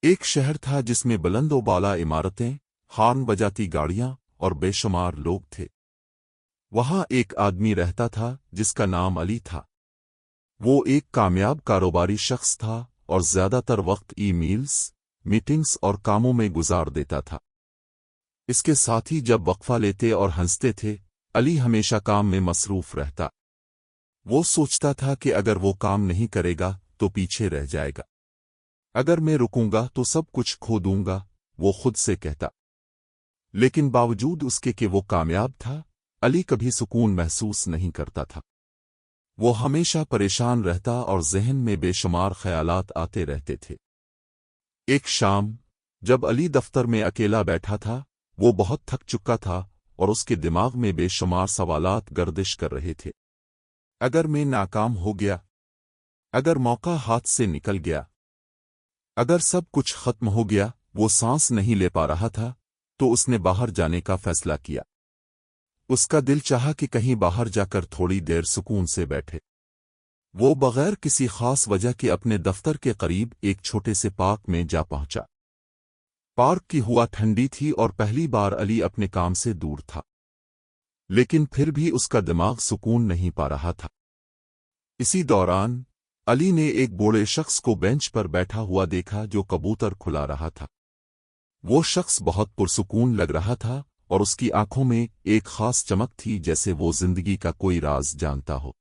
ایک شہر تھا جس میں بلند و بالا عمارتیں، ہارن بجاتی گاڑیاں اور بے شمار لوگ تھے۔ وہاں ایک آدمی رہتا تھا جس کا نام علی تھا۔ وہ ایک کامیاب کاروباری شخص تھا اور زیادہ تر وقت ای میلز، میٹنگز اور کاموں میں گزار دیتا تھا۔ اس کے ساتھی جب وقفہ لیتے اور ہنستے تھے، علی ہمیشہ کام میں مصروف رہتا۔ وہ سوچتا تھا کہ اگر وہ کام نہیں کرے گا تو پیچھے رہ جائے گا۔ اگر میں رکوں گا تو سب کچھ کھو دوں گا، وہ خود سے کہتا۔ لیکن باوجود اس کے کہ وہ کامیاب تھا، علی کبھی سکون محسوس نہیں کرتا تھا۔ وہ ہمیشہ پریشان رہتا اور ذہن میں بے شمار خیالات آتے رہتے تھے۔ ایک شام، جب علی دفتر میں اکیلا بیٹھا تھا، وہ بہت تھک چکا تھا اور اس کے دماغ میں بے شمار سوالات گردش کر رہے تھے۔ اگر میں ناکام ہو گیا؟ اگر موقع ہاتھ سے نکل گیا؟ اگر سب کچھ ختم ہو گیا؟ وہ سانس نہیں لے پا رہا تھا، تو اس نے باہر جانے کا فیصلہ کیا۔ اس کا دل چاہا کہ کہیں باہر جا کر تھوڑی دیر سکون سے بیٹھے۔ وہ بغیر کسی خاص وجہ کے اپنے دفتر کے قریب ایک چھوٹے سے پارک میں جا پہنچا۔ پارک کی ہوا ٹھنڈی تھی اور پہلی بار علی اپنے کام سے دور تھا، لیکن پھر بھی اس کا دماغ سکون نہیں پا رہا تھا۔ اسی دوران علی نے ایک بوڑھے شخص کو بینچ پر بیٹھا ہوا دیکھا جو کبوتر کھلا رہا تھا۔ وہ شخص بہت پرسکون لگ رہا تھا اور اس کی آنکھوں میں ایک خاص چمک تھی، جیسے وہ زندگی کا کوئی راز جانتا ہو۔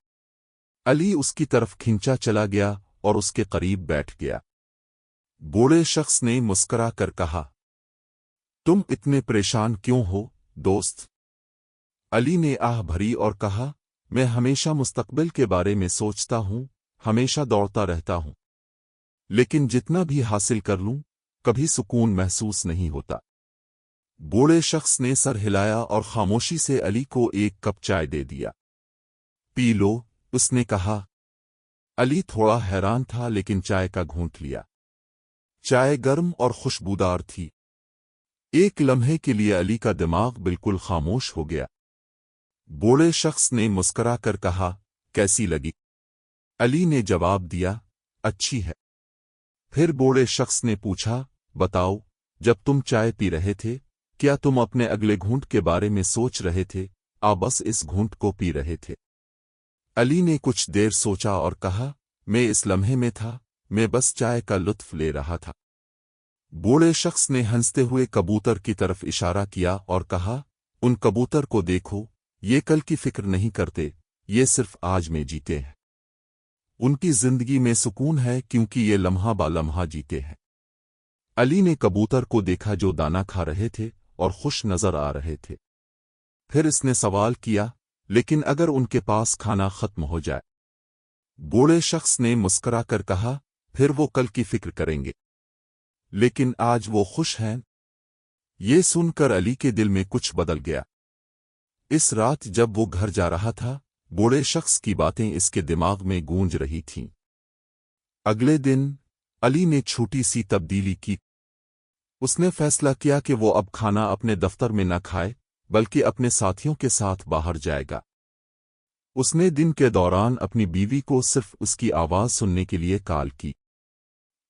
علی اس کی طرف کھنچا چلا گیا اور اس کے قریب بیٹھ گیا۔ بوڑھے شخص نے مسکرا کر کہا، تم اتنے پریشان کیوں ہو دوست؟ علی نے آہ بھری اور کہا، میں ہمیشہ مستقبل کے بارے میں سوچتا ہوں، ہمیشہ دوڑتا رہتا ہوں، لیکن جتنا بھی حاصل کر لوں، کبھی سکون محسوس نہیں ہوتا۔ بوڑھے شخص نے سر ہلایا اور خاموشی سے علی کو ایک کپ چائے دے دیا۔ پی لو، اس نے کہا۔ علی تھوڑا حیران تھا لیکن چائے کا گھونٹ لیا۔ چائے گرم اور خوشبودار تھی۔ ایک لمحے کے لیے علی کا دماغ بالکل خاموش ہو گیا۔ بوڑھے شخص نے مسکرا کر کہا، کیسی لگی؟ علی نے جواب دیا، اچھی ہے۔ پھر بوڑھے شخص نے پوچھا، بتاؤ، جب تم چائے پی رہے تھے، کیا تم اپنے اگلے گھونٹ کے بارے میں سوچ رہے تھے، بس اس گھونٹ کو پی رہے تھے؟ علی نے کچھ دیر سوچا اور کہا، میں اس لمحے میں تھا، میں بس چائے کا لطف لے رہا تھا۔ بوڑھے شخص نے ہنستے ہوئے کبوتر کی طرف اشارہ کیا اور کہا، ان کبوتر کو دیکھو، یہ کل کی فکر نہیں کرتے، یہ صرف آج میں جیتے ہیں۔ ان کی زندگی میں سکون ہے کیونکہ یہ لمحہ با لمحہ جیتے ہیں۔ علی نے کبوتر کو دیکھا جو دانا کھا رہے تھے اور خوش نظر آ رہے تھے۔ پھر اس نے سوال کیا، لیکن اگر ان کے پاس کھانا ختم ہو جائے؟ بوڑھے شخص نے مسکرا کر کہا، پھر وہ کل کی فکر کریں گے، لیکن آج وہ خوش ہیں۔ یہ سن کر علی کے دل میں کچھ بدل گیا۔ اس رات جب وہ گھر جا رہا تھا، بوڑھے شخص کی باتیں اس کے دماغ میں گونج رہی تھیں۔ اگلے دن علی نے چھوٹی سی تبدیلی کی۔ اس نے فیصلہ کیا کہ وہ اب کھانا اپنے دفتر میں نہ کھائے، بلکہ اپنے ساتھیوں کے ساتھ باہر جائے گا۔ اس نے دن کے دوران اپنی بیوی کو صرف اس کی آواز سننے کے لیے کال کی۔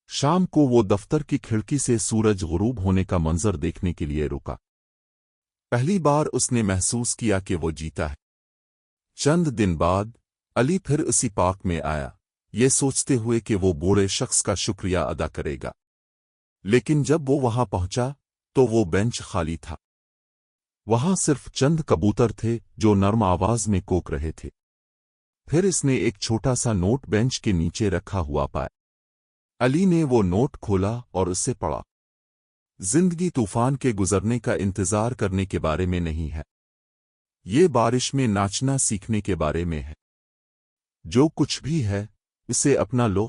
شام کو وہ دفتر کی کھڑکی سے سورج غروب ہونے کا منظر دیکھنے کے لیے رکا۔ پہلی بار اس نے محسوس کیا کہ وہ جیتا ہے۔ چند دن بعد علی پھر اسی پارک میں آیا، یہ سوچتے ہوئے کہ وہ بوڑھے شخص کا شکریہ ادا کرے گا۔ لیکن جب وہ وہاں پہنچا تو وہ بینچ خالی تھا۔ وہاں صرف چند کبوتر تھے جو نرم آواز میں کوک رہے تھے۔ پھر اس نے ایک چھوٹا سا نوٹ بینچ کے نیچے رکھا ہوا پایا۔ علی نے وہ نوٹ کھولا اور اسے پڑھا۔ زندگی طوفان کے گزرنے کا انتظار کرنے کے بارے میں نہیں ہے، یہ بارش میں ناچنا سیکھنے کے بارے میں ہے۔ جو کچھ بھی ہے، اسے اپنا لو۔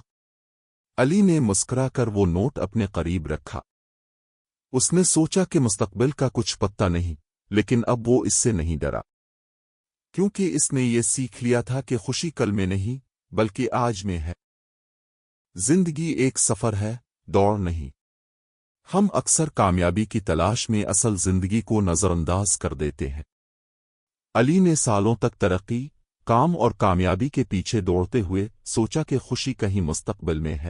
علی نے مسکرا کر وہ نوٹ اپنے قریب رکھا۔ اس نے سوچا کہ مستقبل کا کچھ پتہ نہیں، لیکن اب وہ اس سے نہیں ڈرا، کیونکہ اس نے یہ سیکھ لیا تھا کہ خوشی کل میں نہیں، بلکہ آج میں ہے۔ زندگی ایک سفر ہے، دوڑ نہیں۔ ہم اکثر کامیابی کی تلاش میں اصل زندگی کو نظر انداز کر دیتے ہیں۔ علی نے سالوں تک ترقی، کام اور کامیابی کے پیچھے دوڑتے ہوئے سوچا کہ خوشی کہیں مستقبل میں ہے۔